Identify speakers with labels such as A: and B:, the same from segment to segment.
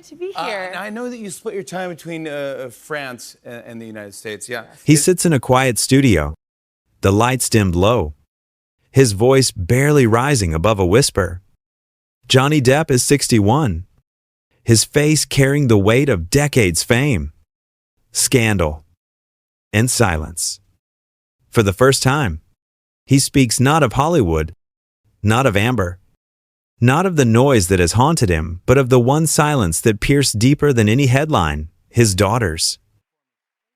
A: excited to be here.
B: I know that you split your time between France and the United States. Yeah.
C: He sits in a quiet studio, the lights dimmed low, his voice barely rising above a whisper. Johnny Depp is 61, his face carrying the weight of decades' fame, scandal, and silence. For the first time, he speaks not of Hollywood, not of Amber, not of the noise that has haunted him, but of the one silence that pierced deeper than any headline, his daughter's.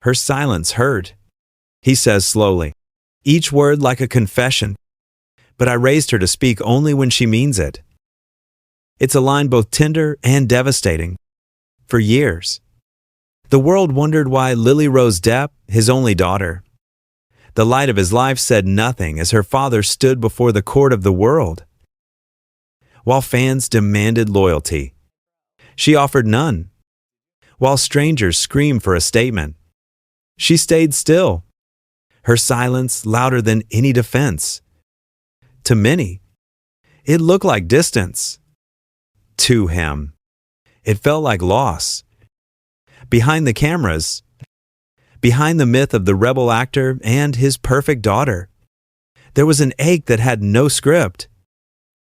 C: Her silence hurt, he says slowly, each word like a confession. But I raised her to speak only when she means it. It's a line both tender and devastating. For years, the world wondered why Lily Rose Depp, his only daughter, the light of his life, said nothing as her father stood before the court of the world. While fans demanded loyalty, she offered none. While strangers screamed for a statement, she stayed still, her silence louder than any defense. To many, it looked like distance. To him, it felt like loss. Behind the cameras, behind the myth of the rebel actor and his perfect daughter, there was an ache that had no script.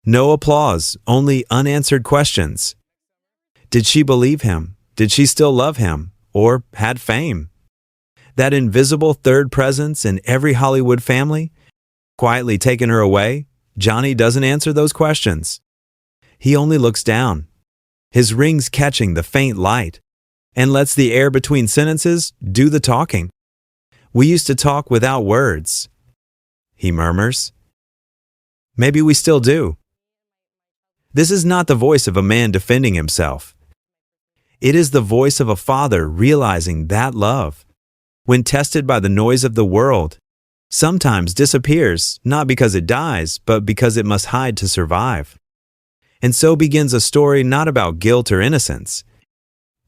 C: No applause, only unanswered questions. Did she believe him? Did she still love him? Or had fame? That invisible third presence in every Hollywood family, quietly taken her away? Johnny doesn't answer those questions. He only looks down, his rings catching the faint light, and lets the air between sentences do the talking. We used to talk without words, he murmurs. Maybe we still do. This is not the voice of a man defending himself. It is the voice of a father realizing that love, when tested by the noise of the world, sometimes disappears, not because it dies, but because it must hide to survive. And so begins a story not about guilt or innocence,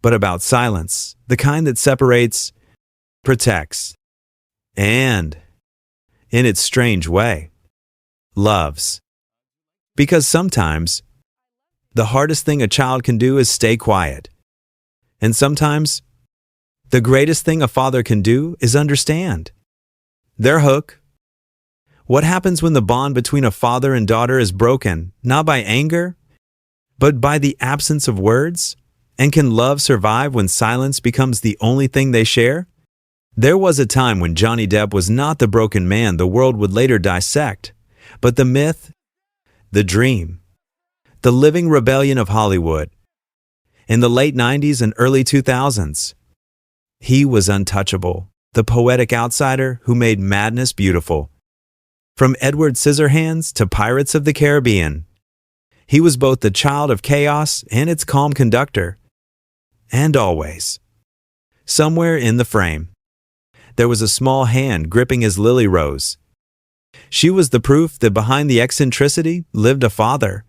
C: but about silence, the kind that separates, protects, and, in its strange way, loves. Because sometimes, the hardest thing a child can do is stay quiet. And sometimes, the greatest thing a father can do is understand. Their hook. What happens when the bond between a father and daughter is broken, not by anger, but by the absence of words? And can love survive when silence becomes the only thing they share? There was a time when Johnny Depp was not the broken man the world would later dissect, but the myth, the dream, the living rebellion of Hollywood. In the late 90s and early 2000s, he was untouchable, the poetic outsider who made madness beautiful. From Edward Scissorhands to Pirates of the Caribbean, he was both the child of chaos and its calm conductor. And always, somewhere in the frame, there was a small hand gripping his Lily Rose. She was the proof that behind the eccentricity lived a father.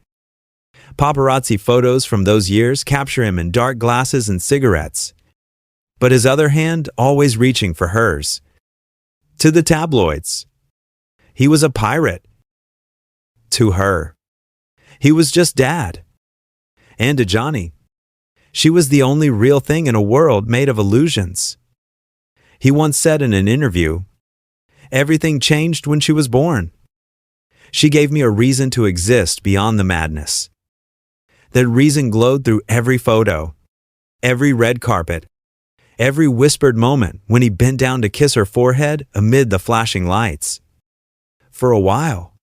C: Paparazzi photos from those years capture him in dark glasses and cigarettes, but his other hand always reaching for hers. To the tabloids, he was a pirate. To her, he was just dad. And to Johnny, she was the only real thing in a world made of illusions. He once said in an interview, "Everything changed when she was born. She gave me a reason to exist beyond the madness." That reason glowed through every photo, every red carpet, every whispered moment when he bent down to kiss her forehead amid the flashing lights. For a while,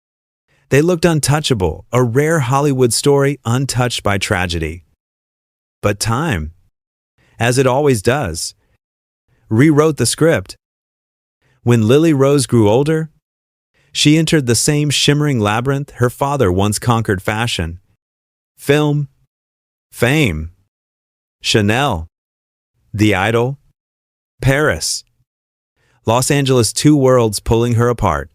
C: they looked untouchable, a rare Hollywood story untouched by tragedy. But time, as it always does, rewrote the script. When Lily Rose grew older, she entered the same shimmering labyrinth her father once conquered: fashion, film, fame, Chanel, The Idol, Paris, Los Angeles, two worlds pulling her apart.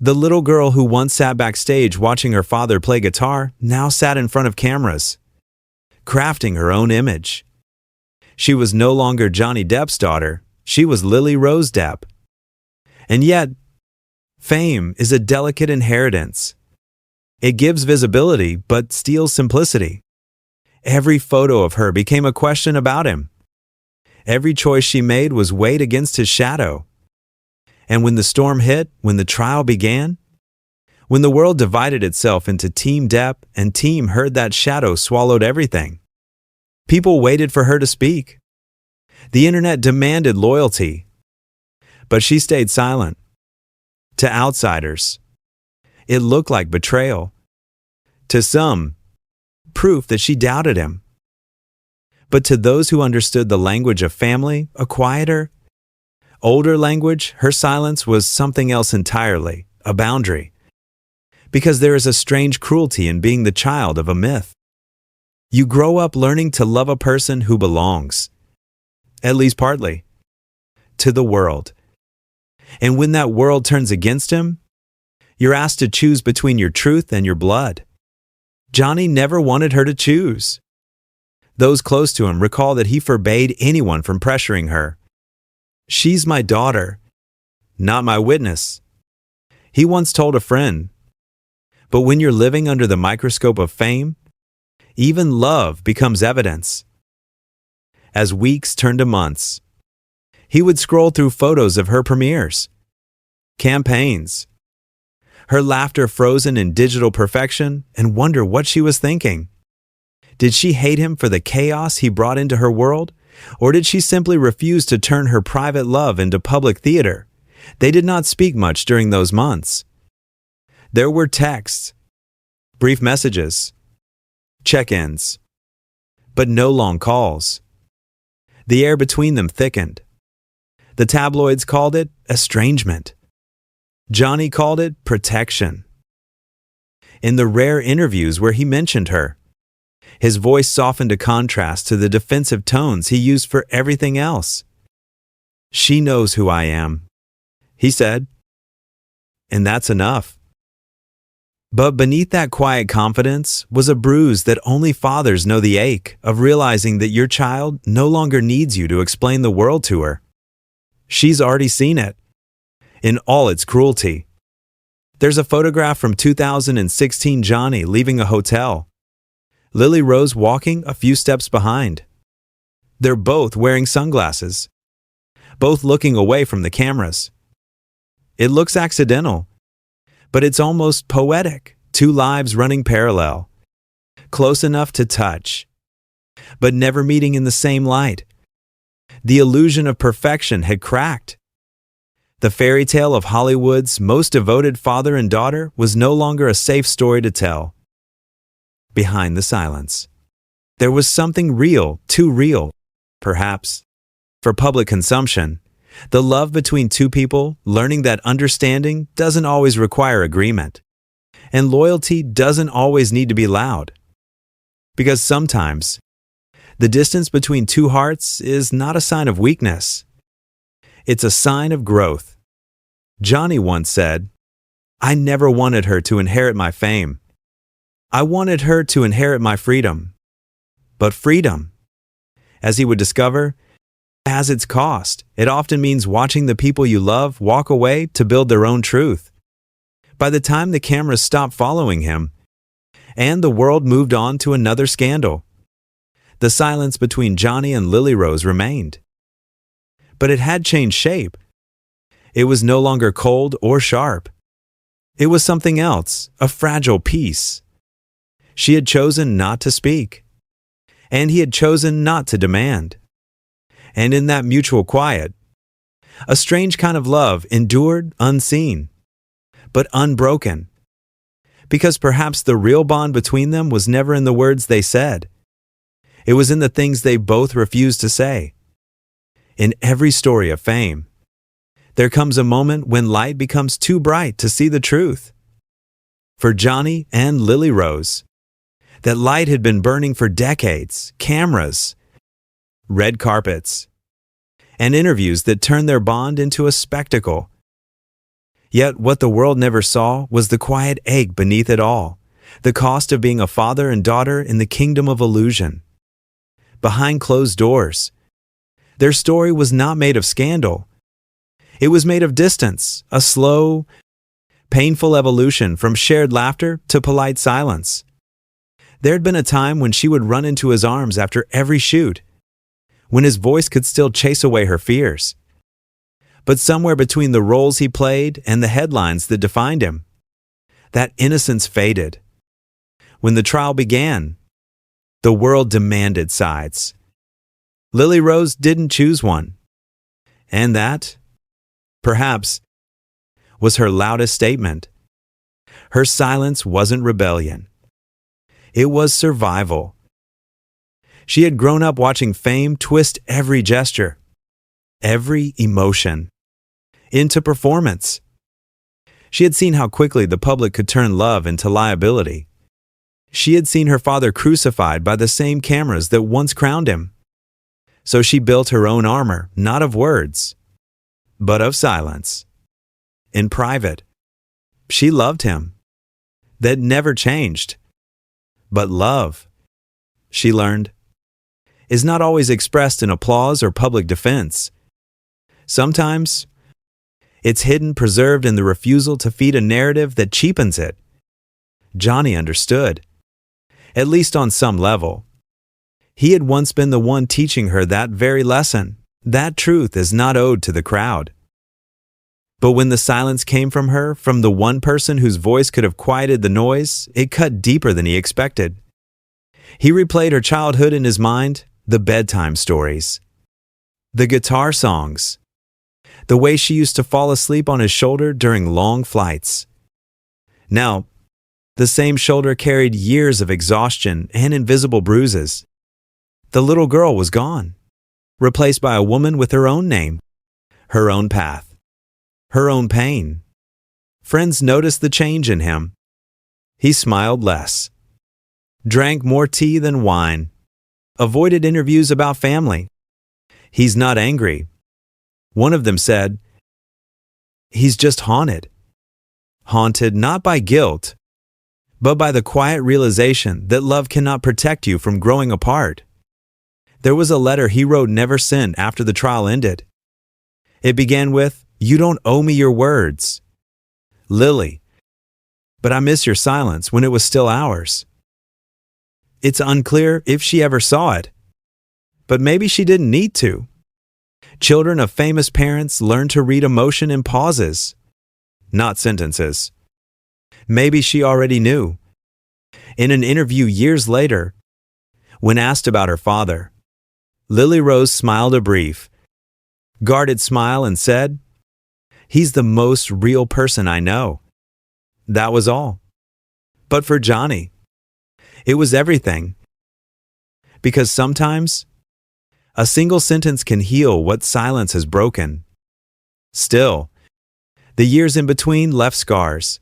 C: The little girl who once sat backstage watching her father play guitar now sat in front of cameras, crafting her own image. She was no longer Johnny Depp's daughter, she was Lily Rose Depp. And yet, fame is a delicate inheritance. It gives visibility but steals simplicity. Every photo of her became a question about him. Every choice she made was weighed against his shadow. And when the storm hit, when the trial began, when the world divided itself into Team Depp and Team Heard, that shadow swallowed everything. People waited for her to speak. The internet demanded loyalty. But she stayed silent. To outsiders, it looked like betrayal. To some, proof that she doubted him. But to those who understood the language of family, a quieter, older language, her silence was something else entirely, a boundary. Because there is a strange cruelty in being the child of a myth. You grow up learning to love a person who belongs, at least partly, to the world. And when that world turns against him, you're asked to choose between your truth and your blood. Johnny never wanted her to choose. Those close to him recall that he forbade anyone from pressuring her. "She's my daughter, not my witness," he once told a friend. But when you're living under the microscope of fame, even love becomes evidence. As weeks turned to months, he would scroll through photos of her premieres, campaigns, her laughter frozen in digital perfection, and wonder what she was thinking. Did she hate him for the chaos he brought into her world? Or did she simply refuse to turn her private love into public theater? They did not speak much during those months. There were texts, brief messages, check-ins, but no long calls. The air between them thickened. The tabloids called it estrangement. Johnny called it protection. In the rare interviews where he mentioned her, his voice softened to contrast to the defensive tones he used for everything else. "She knows who I am," he said, "and that's enough." But beneath that quiet confidence was a bruise that only fathers know the ache of realizing that your child no longer needs you to explain the world to her. She's already seen it, in all its cruelty. There's a photograph from 2016, Johnny leaving a hotel, Lily Rose walking a few steps behind. They're both wearing sunglasses, both looking away from the cameras. It looks accidental, but it's almost poetic. Two lives running parallel, close enough to touch, but never meeting in the same light. The illusion of perfection had cracked. The fairy tale of Hollywood's most devoted father and daughter was no longer a safe story to tell. Behind the silence, there was something real, too real, perhaps, for public consumption. The love between two people, learning that understanding doesn't always require agreement, and loyalty doesn't always need to be loud. Because sometimes, the distance between two hearts is not a sign of weakness. It's a sign of growth. Johnny once said, "I never wanted her to inherit my fame. I wanted her to inherit my freedom." But freedom, as he would discover, has its cost. It often means watching the people you love walk away to build their own truth. By the time the cameras stopped following him, and the world moved on to another scandal, the silence between Johnny and Lily Rose remained. But it had changed shape. It was no longer cold or sharp. It was something else, a fragile peace. She had chosen not to speak, and he had chosen not to demand. And in that mutual quiet, a strange kind of love endured unseen, but unbroken. Because perhaps the real bond between them was never in the words they said. It was in the things they both refused to say. In every story of fame, there comes a moment when light becomes too bright to see the truth. For Johnny and Lily Rose, that light had been burning for decades. Cameras, red carpets, and interviews that turned their bond into a spectacle. Yet what the world never saw was the quiet ache beneath it all, the cost of being a father and daughter in the kingdom of illusion. Behind closed doors, their story was not made of scandal. It was made of distance, a slow, painful evolution from shared laughter to polite silence. There had been a time when she would run into his arms after every shoot, when his voice could still chase away her fears. But somewhere between the roles he played and the headlines that defined him, that innocence faded. When the trial began, the world demanded sides. Lily Rose didn't choose one. And that, perhaps, was her loudest statement. Her silence wasn't rebellion. It was survival. She had grown up watching fame twist every gesture, every emotion, into performance. She had seen how quickly the public could turn love into liability. She had seen her father crucified by the same cameras that once crowned him. So she built her own armor, not of words, but of silence. In private, she loved him. That never changed. But love, she learned, is not always expressed in applause or public defense. Sometimes, it's hidden, preserved in the refusal to feed a narrative that cheapens it. Johnny understood, at least on some level. He had once been the one teaching her that very lesson. That truth is not owed to the crowd. But when the silence came from her, from the one person whose voice could have quieted the noise, it cut deeper than he expected. He replayed her childhood in his mind, the bedtime stories, the guitar songs, the way she used to fall asleep on his shoulder during long flights. Now, the same shoulder carried years of exhaustion and invisible bruises. The little girl was gone, replaced by a woman with her own name, her own path, her own pain. Friends noticed the change in him. He smiled less, drank more tea than wine, avoided interviews about family. He's not angry. One of them said, he's just haunted. Haunted not by guilt, but by the quiet realization that love cannot protect you from growing apart. There was a letter he wrote never sent after the trial ended. It began with, "You don't owe me your words. Lily, but I miss your silence when it was still ours." It's unclear if she ever saw it, but maybe she didn't need to. Children of famous parents learn to read emotion in pauses, not sentences. Maybe she already knew. In an interview years later, when asked about her father, Lily Rose smiled a brief, guarded smile and said, "He's the most real person I know." That was all. But for Johnny, it was everything. Because sometimes, a single sentence can heal what silence has broken. Still, the years in between left scars.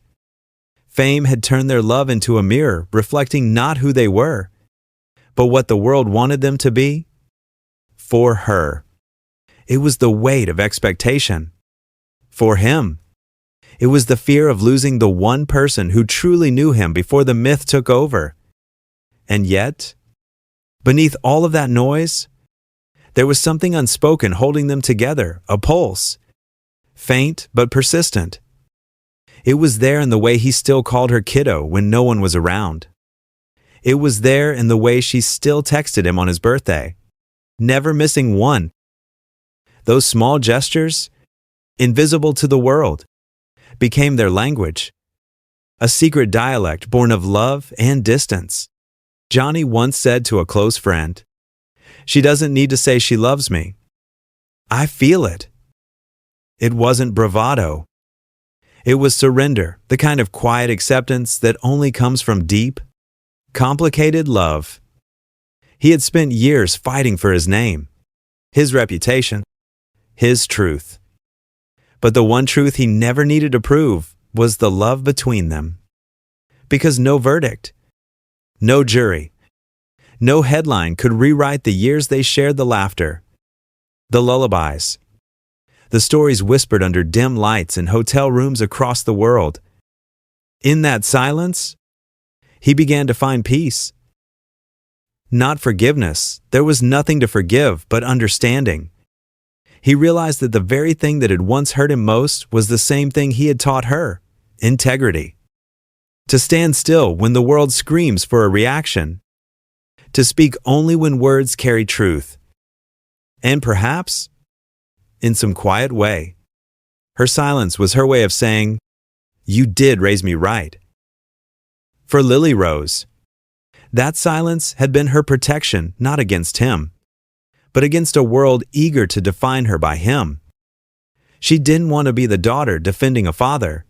C: Fame had turned their love into a mirror, reflecting not who they were, but what the world wanted them to be. For her, it was the weight of expectation. For him, it was the fear of losing the one person who truly knew him before the myth took over. And yet, beneath all of that noise, there was something unspoken holding them together, a pulse, faint but persistent. It was there in the way he still called her kiddo when no one was around. It was there in the way she still texted him on his birthday, never missing one. Those small gestures, invisible to the world, became their language, a secret dialect born of love and distance. Johnny once said to a close friend, "She doesn't need to say she loves me. I feel it." It wasn't bravado. It was surrender, the kind of quiet acceptance that only comes from deep, complicated love. He had spent years fighting for his name, his reputation, his truth. But the one truth he never needed to prove was the love between them. Because no verdict, no jury, no headline could rewrite the years they shared, the laughter, the lullabies, the stories whispered under dim lights in hotel rooms across the world. In that silence, he began to find peace. Not forgiveness. There was nothing to forgive but understanding. He realized that the very thing that had once hurt him most was the same thing he had taught her: integrity. to stand still when the world screams for a reaction, to speak only when words carry truth, and perhaps, in some quiet way, her silence was her way of saying, "You did raise me right." For Lily Rose, that silence had been her protection not against him, but against a world eager to define her by him. She didn't want to be the daughter defending a father.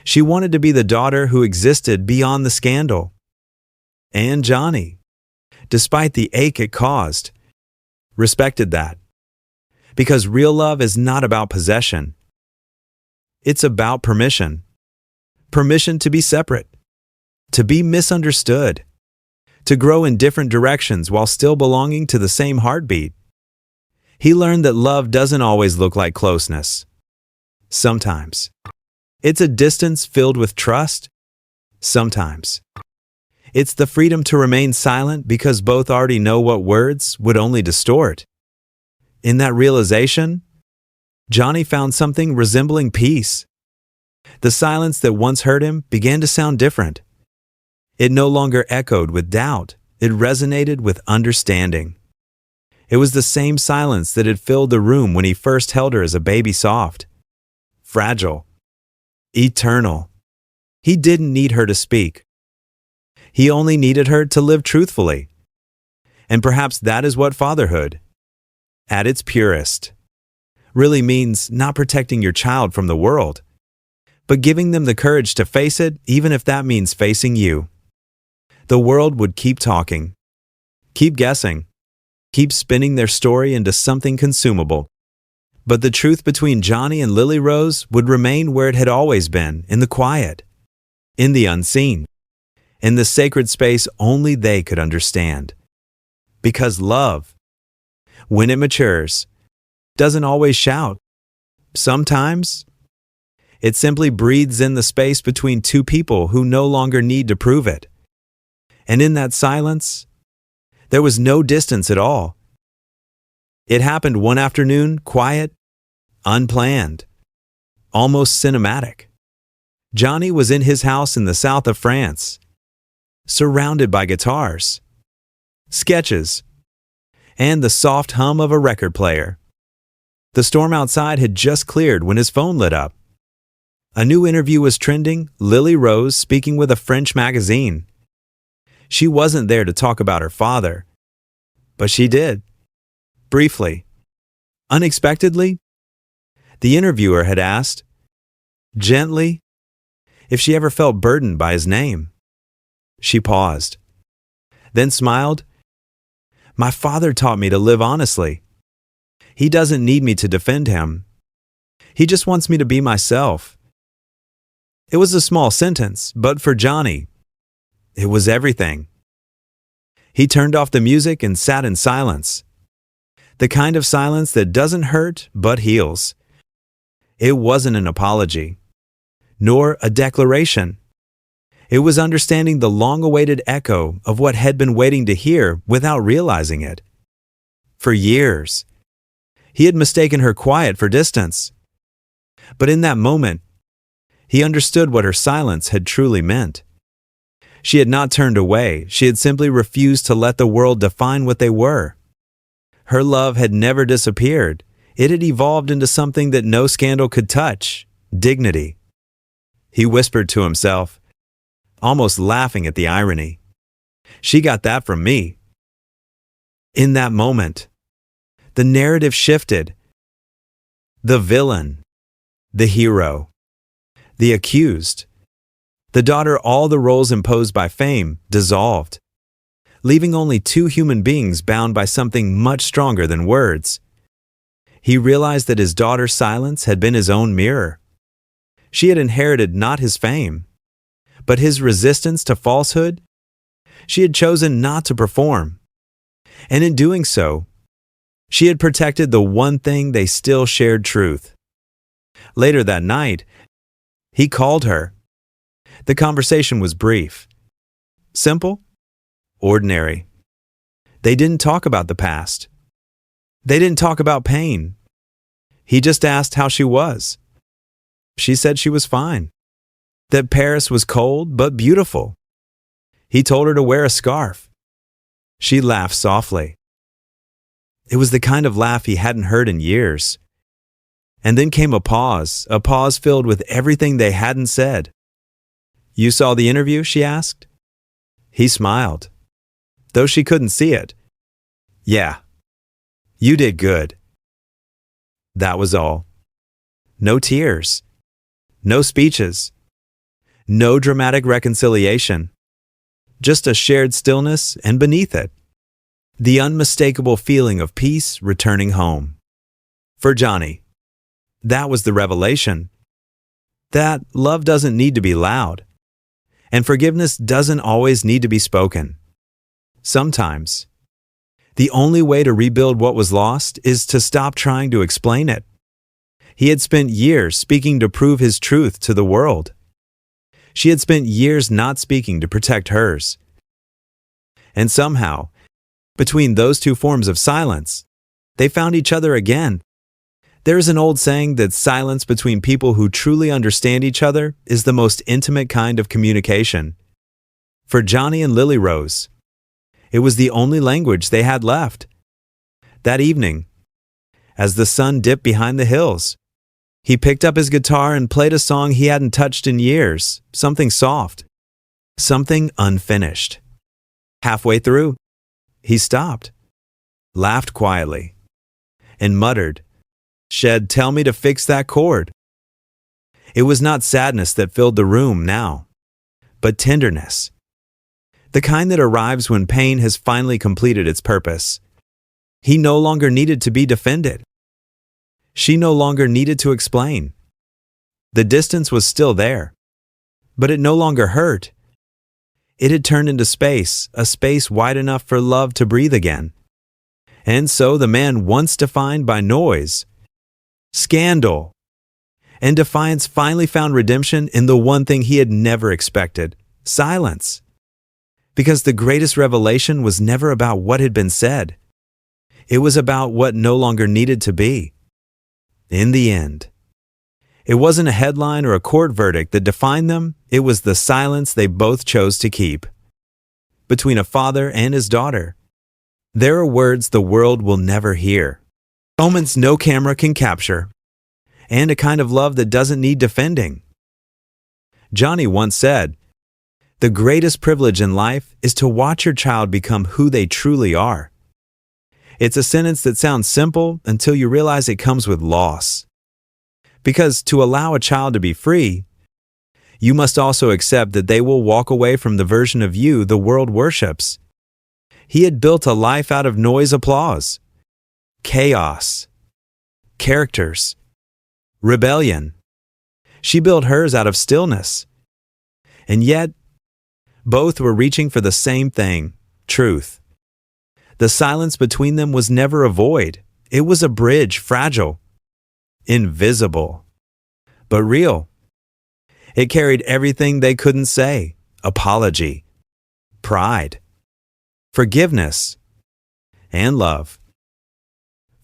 C: She wanted to be the daughter who existed beyond the scandal. And Johnny, despite the ache it caused, respected that. Because real love is not about possession. It's about permission. Permission to be separate, to be misunderstood, to grow in different directions while still belonging to the same heartbeat. He learned that love doesn't always look like closeness. Sometimes it's a distance filled with trust. Sometimes it's the freedom to remain silent because both already know what words would only distort. In that realization, Johnny found something resembling peace. The silence that once hurt him began to sound different. It no longer echoed with doubt. It resonated with understanding. It was the same silence that had filled the room when he first held her as a baby, soft, fragile, eternal. He didn't need her to speak. He only needed her to live truthfully. And perhaps that is what fatherhood, at its purest, really means: not protecting your child from the world, but giving them the courage to face it, even if that means facing you. The world would keep talking, keep guessing, keep spinning their story into something consumable. But the truth between Johnny and Lily Rose would remain where it had always been, in the quiet, in the unseen, in the sacred space only they could understand. Because love, when it matures, doesn't always shout. Sometimes it simply breathes in the space between two people who no longer need to prove it. And in that silence, there was no distance at all. It happened one afternoon, quiet, unplanned, almost cinematic. Johnny was in his house in the south of France, surrounded by guitars, sketches, and the soft hum of a record player. The storm outside had just cleared when his phone lit up. A new interview was trending: Lily Rose speaking with a French magazine. She wasn't there to talk about her father, but she did. Briefly, unexpectedly, the interviewer had asked, gently, if she ever felt burdened by his name. She paused, then smiled. "My father taught me to live honestly. He doesn't need me to defend him. He just wants me to be myself." It was a small sentence, but for Johnny, it was everything. He turned off the music and sat in silence. The kind of silence that doesn't hurt but heals. It wasn't an apology, nor a declaration. It was understanding the long-awaited echo of what had been waiting to hear without realizing it. For years, he had mistaken her quiet for distance. But in that moment, he understood what her silence had truly meant. She had not turned away. She had simply refused to let the world define what they were. Her love had never disappeared. It had evolved into something that no scandal could touch: dignity. He whispered to himself, almost laughing at the irony. She got that from me. In that moment, the narrative shifted. The villain, the hero, the accused, the daughter, all the roles imposed by fame, dissolved, leaving only two human beings bound by something much stronger than words. He realized that his daughter's silence had been his own mirror. She had inherited not his fame, but his resistance to falsehood. She had chosen not to perform, and in doing so, she had protected the one thing they still shared: truth. Later that night, he called her. The conversation was brief, simple, ordinary. They didn't talk about the past. They didn't talk about pain. He just asked how she was. She said she was fine. that Paris was cold but beautiful. He told her to wear a scarf. She laughed softly. It was the kind of laugh he hadn't heard in years. And then came a pause filled with everything they hadn't said. "You saw the interview?" she asked. He smiled, though she couldn't see it. "Yeah, you did good." That was all. No tears. No speeches. No dramatic reconciliation. Just a shared stillness, and beneath it, the unmistakable feeling of peace returning home. For Johnny, that was the revelation. That love doesn't need to be loud, and forgiveness doesn't always need to be spoken. Sometimes, the only way to rebuild what was lost is to stop trying to explain it. He had spent years speaking to prove his truth to the world. She had spent years not speaking to protect hers. And somehow, between those two forms of silence, they found each other again. There is an old saying that silence between people who truly understand each other is the most intimate kind of communication. For Johnny and Lily Rose, it was the only language they had left. That evening, as the sun dipped behind the hills, he picked up his guitar and played a song he hadn't touched in years, something soft, something unfinished. Halfway through, he stopped, laughed quietly, and muttered, "Shed, tell me to fix that chord." It was not sadness that filled the room now, but tenderness. The kind that arrives when pain has finally completed its purpose. He no longer needed to be defended. She no longer needed to explain. The distance was still there, but it no longer hurt. It had turned into space, a space wide enough for love to breathe again. And so the man once defined by noise, scandal, and defiance finally found redemption in the one thing he had never expected: silence. Because the greatest revelation was never about what had been said. It was about what no longer needed to be. In the end, it wasn't a headline or a court verdict that defined them. It was the silence they both chose to keep. Between a father and his daughter, there are words the world will never hear, moments no camera can capture, and a kind of love that doesn't need defending. Johnny once said, "The greatest privilege in life is to watch your child become who they truly are." It's a sentence that sounds simple until you realize it comes with loss. Because to allow a child to be free, you must also accept that they will walk away from the version of you the world worships. He had built a life out of noise, applause, chaos, characters, rebellion. She built hers out of stillness. And yet, both were reaching for the same thing: truth. The silence between them was never a void. It was a bridge, fragile, invisible, but real. It carried everything they couldn't say: apology, pride, forgiveness, and love.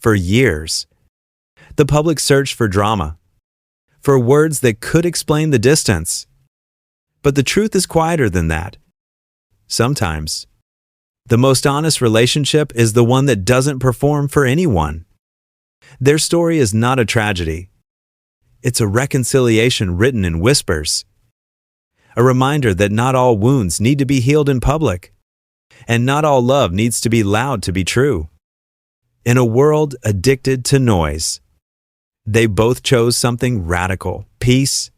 C: For years, the public searched for drama, for words that could explain the distance. But the truth is quieter than that. Sometimes, the most honest relationship is the one that doesn't perform for anyone. Their story is not a tragedy. It's a reconciliation written in whispers. A reminder that not all wounds need to be healed in public, and not all love needs to be loud to be true. In a world addicted to noise, they both chose something radical: peace.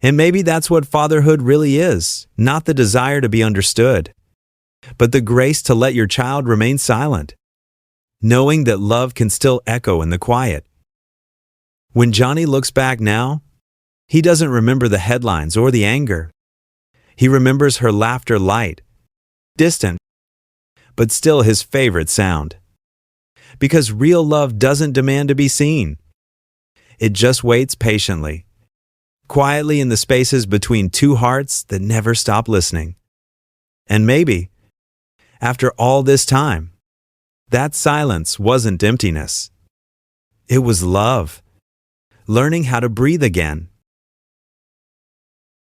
C: And maybe that's what fatherhood really is: not the desire to be understood, but the grace to let your child remain silent, knowing that love can still echo in the quiet. When Johnny looks back now, he doesn't remember the headlines or the anger. He remembers her laughter, light, distant, but still his favorite sound. Because real love doesn't demand to be seen. It just waits patiently, quietly in the spaces between two hearts that never stop listening. And maybe, after all this time, that silence wasn't emptiness. It was love, learning how to breathe again.